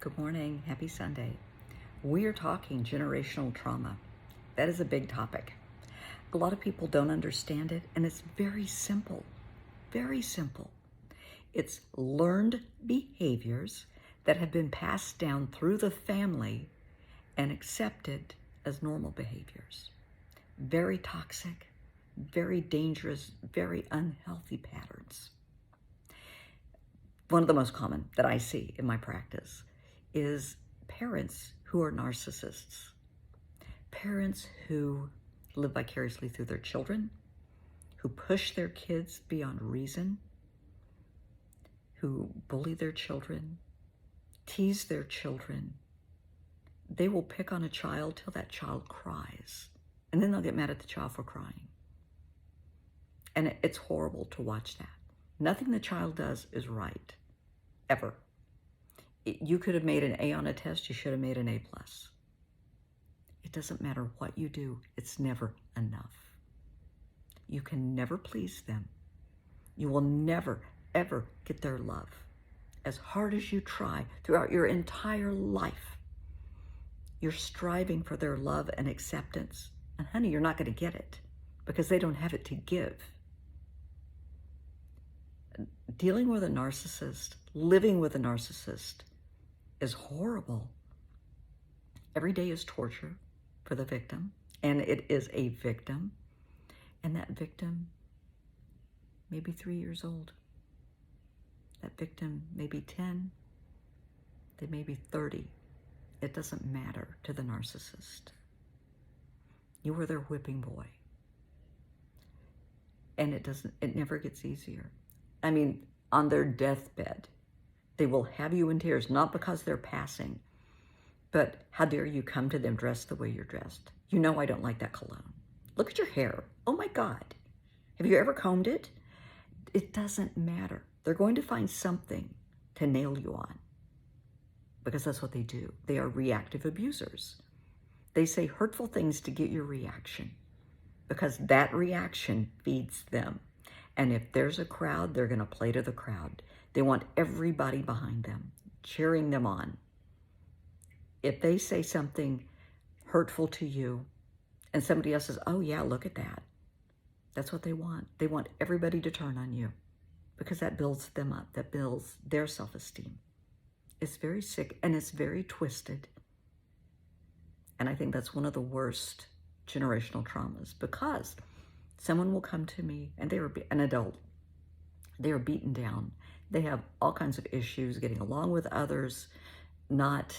Good morning. Happy Sunday. We are talking generational trauma. That is a big topic. A lot of people don't understand it, and it's very simple. Very simple. It's learned behaviors that have been passed down through the family and accepted as normal behaviors. Very toxic, very dangerous, very unhealthy patterns. One of the most common that I see in my practice is parents who are narcissists. Parents who live vicariously through their children, who push their kids beyond reason, who bully their children, tease their children. They will pick on a child till that child cries, and then they'll get mad at the child for crying. And it's horrible to watch that. Nothing the child does is right, ever. You could have made an A on a test, you should have made an A+. It doesn't matter what you do, it's never enough. You can never please them. You will never, ever get their love. As hard as you try throughout your entire life, you're striving for their love and acceptance. And honey, you're not going to get it because they don't have it to give. Dealing with a narcissist, living with a narcissist is horrible. Every day is torture for the victim, and it is a victim, and that victim may be 3 years old. That victim may be 10, they may be 30. It doesn't matter to the narcissist. You are their whipping boy. And it never gets easier. I mean, on their deathbed, they will have you in tears, not because they're passing, but how dare you come to them dressed the way you're dressed? You know I don't like that cologne. Look at your hair. Oh my God. Have you ever combed it? It doesn't matter. They're going to find something to nail you on because that's what they do. They are reactive abusers. They say hurtful things to get your reaction because that reaction feeds them. And if there's a crowd, they're going to play to the crowd. They want everybody behind them, cheering them on. If they say something hurtful to you and somebody else says, oh yeah, look at that. That's what they want. They want everybody to turn on you because that builds them up. That builds their self-esteem. It's very sick and it's very twisted. And I think that's one of the worst generational traumas because someone will come to me and they are an adult. They are beaten down. They have all kinds of issues, getting along with others, not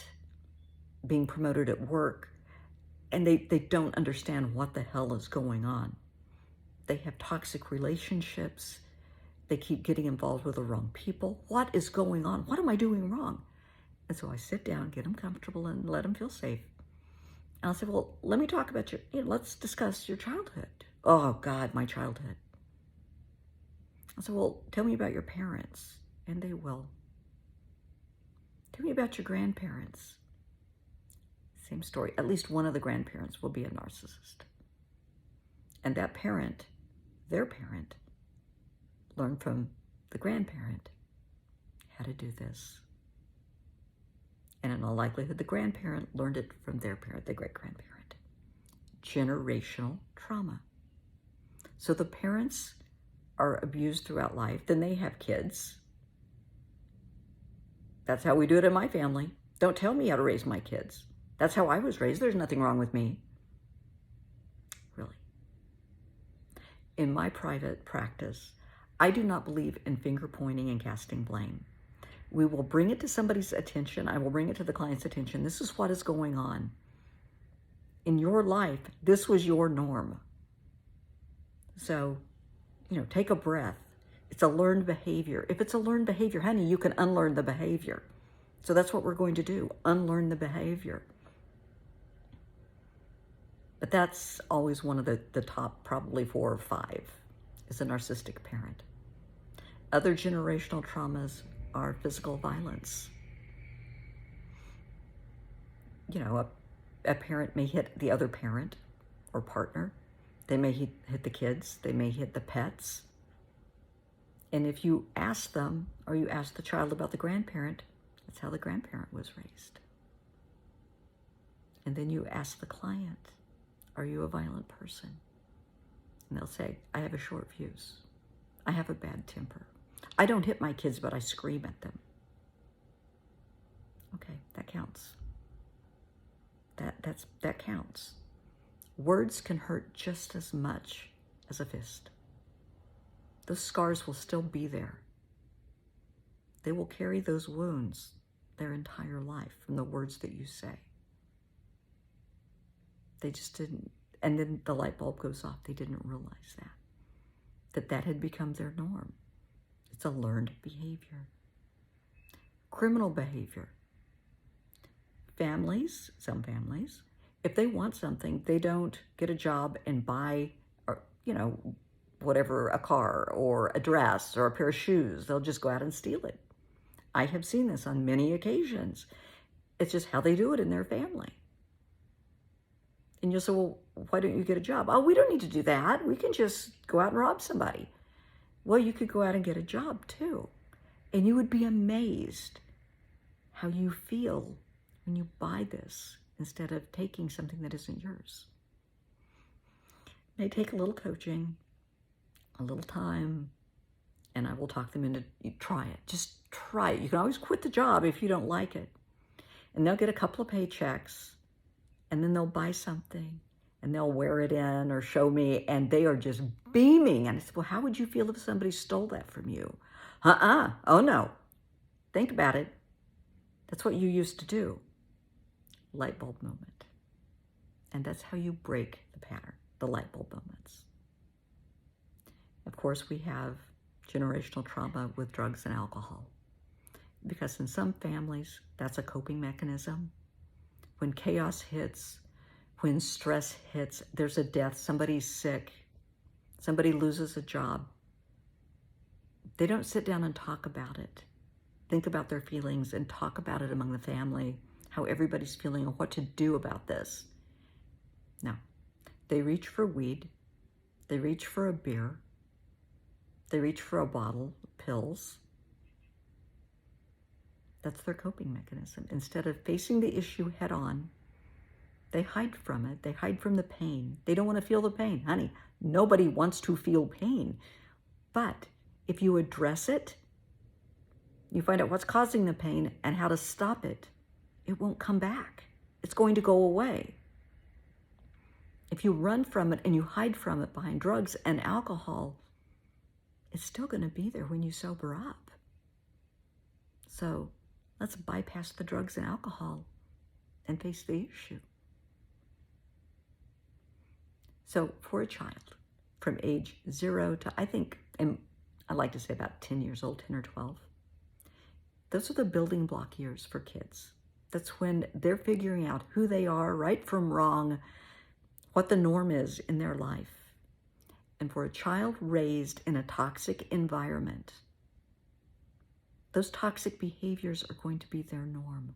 being promoted at work, and they don't understand what the hell is going on. They have toxic relationships. They keep getting involved with the wrong people. What is going on? What am I doing wrong? And so I sit down, get them comfortable, and let them feel safe. And I'll say, well, let me talk about let's discuss your childhood. Oh God, my childhood. I said, well, tell me about your parents. And they will. Tell me about your grandparents. Same story. At least one of the grandparents will be a narcissist. And that parent, their parent, learned from the grandparent how to do this. And in all likelihood, the grandparent learned it from their parent, the great-grandparent. Generational trauma. So the parents are abused throughout life, then they have kids. That's how we do it in my family. Don't tell me how to raise my kids. That's how I was raised. There's nothing wrong with me. Really. In my private practice, I do not believe in finger pointing and casting blame. We will bring it to somebody's attention. I will bring it to the client's attention. This is what is going on. In your life, this was your norm. So, take a breath. It's a learned behavior. If it's a learned behavior, honey, you can unlearn the behavior. So that's what we're going to do, unlearn the behavior. But that's always one of the top, probably 4 or 5, is a narcissistic parent. Other generational traumas are physical violence. A parent may hit the other parent or partner. They may hit the kids. They may hit the pets. And if you ask them, or you ask the child about the grandparent, That's how the grandparent was raised. And then you ask the client, are you a violent person? And they'll say, I have a short fuse. I have a bad temper. I don't hit my kids, but I scream at them. Okay, that counts. That counts. Words can hurt just as much as a fist. Those scars will still be there. They will carry those wounds their entire life from the words that you say. They just didn't, and then the light bulb goes off. They didn't realize that had become their norm. It's a learned behavior. Criminal behavior. Families, some families, if they want something, they don't get a job and buy, or, whatever, a car or a dress or a pair of shoes. They'll just go out and steal it. I have seen this on many occasions. It's just how they do it in their family. And you'll say, well, why don't you get a job? Oh, we don't need to do that. We can just go out and rob somebody. Well, you could go out and get a job too. And you would be amazed how you feel when you buy this instead of taking something that isn't yours. It may take a little coaching, a little time, and I will talk them into, try it. Just try it. You can always quit the job if you don't like it. And they'll get a couple of paychecks, and then they'll buy something, and they'll wear it in or show me, and they are just beaming. And I said, well, how would you feel if somebody stole that from you? Oh, no. Think about it. That's what you used to do. Light bulb moment. And that's how you break the pattern, the light bulb moments. Of course, we have generational trauma with drugs and alcohol, because in some families, that's a coping mechanism. When chaos hits, when stress hits, there's a death, somebody's sick, somebody loses a job, they don't sit down and talk about it, think about their feelings and talk about it among the family, how everybody's feeling and what to do about this. No, they reach for weed, they reach for a beer, they reach for a bottle of pills. That's their coping mechanism. Instead of facing the issue head on, they hide from it. They hide from the pain. They don't want to feel the pain. Honey, nobody wants to feel pain. But if you address it, you find out what's causing the pain and how to stop it, it won't come back. It's going to go away. If you run from it and you hide from it behind drugs and alcohol, it's still going to be there when you sober up. So let's bypass the drugs and alcohol and face the issue. So for a child from age 0 to, I like to say about 10 years old, 10 or 12, those are the building block years for kids. That's when they're figuring out who they are, right from wrong, what the norm is in their life. And for a child raised in a toxic environment, those toxic behaviors are going to be their norm.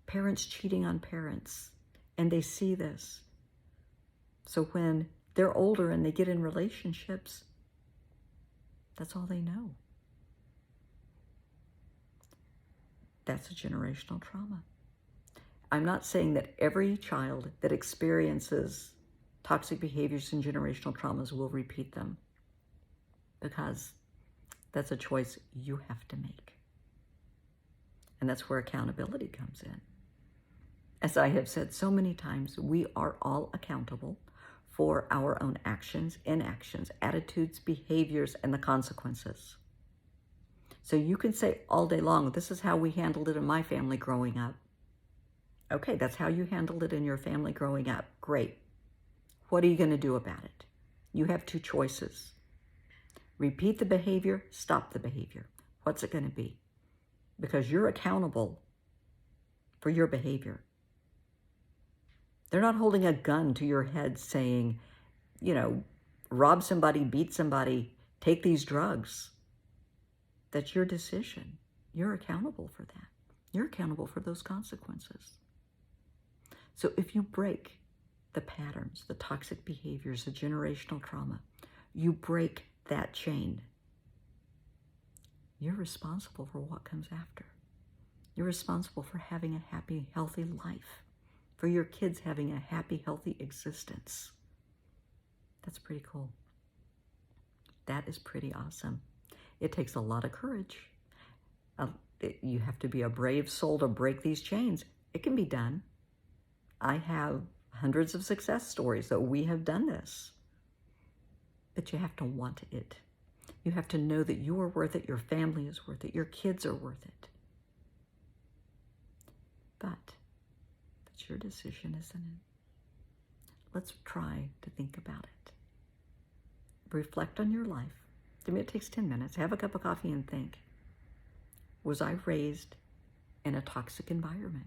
Parents cheating on parents, and they see this. So when they're older and they get in relationships, that's all they know. That's a generational trauma. I'm not saying that every child that experiences toxic behaviors and generational traumas will repeat them, because that's a choice you have to make. And that's where accountability comes in. As I have said so many times, we are all accountable for our own actions, inactions, attitudes, behaviors, and the consequences. So you can say all day long, this is how we handled it in my family growing up. Okay, that's how you handled it in your family growing up. Great. What are you going to do about it? You have two choices. Repeat the behavior, stop the behavior. What's it going to be? Because you're accountable for your behavior. They're not holding a gun to your head saying, rob somebody, beat somebody, take these drugs. That's your decision. You're accountable for that. You're accountable for those consequences. So if you break the patterns, the toxic behaviors, the generational trauma, you break that chain, you're responsible for what comes after. You're responsible for having a happy, healthy life, for your kids having a happy, healthy existence. That's pretty cool. That is pretty awesome. It takes a lot of courage. You have to be a brave soul to break these chains. It can be done. I have hundreds of success stories that we have done this. But you have to want it. You have to know that you are worth it, your family is worth it, your kids are worth it. But that's your decision, isn't it? Let's try to think about it. Reflect on your life. To me, it takes 10 minutes. Have a cup of coffee and think. Was I raised in a toxic environment?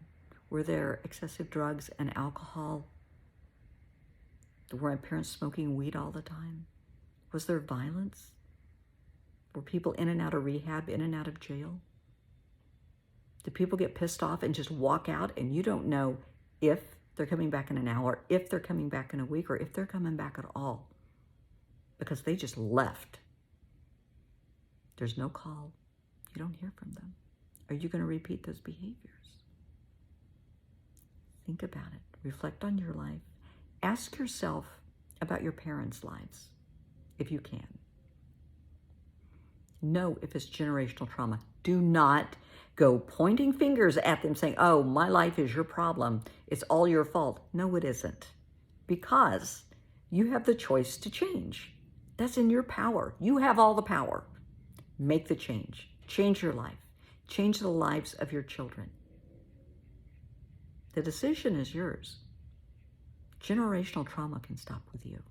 Were there excessive drugs and alcohol? Were my parents smoking weed all the time? Was there violence? Were people in and out of rehab, in and out of jail? Do people get pissed off and just walk out and you don't know if they're coming back in an hour, if they're coming back in a week, or if they're coming back at all? Because they just left. There's no call. You don't hear from them. Are you going to repeat those behaviors? Think about it. Reflect on your life. Ask yourself about your parents' lives, if you can. Know if it's generational trauma. Do not go pointing fingers at them saying, oh, my life is your problem. It's all your fault. No, it isn't. Because you have the choice to change. That's in your power. You have all the power. Make the change. Change your life. Change the lives of your children. The decision is yours. Generational trauma can stop with you.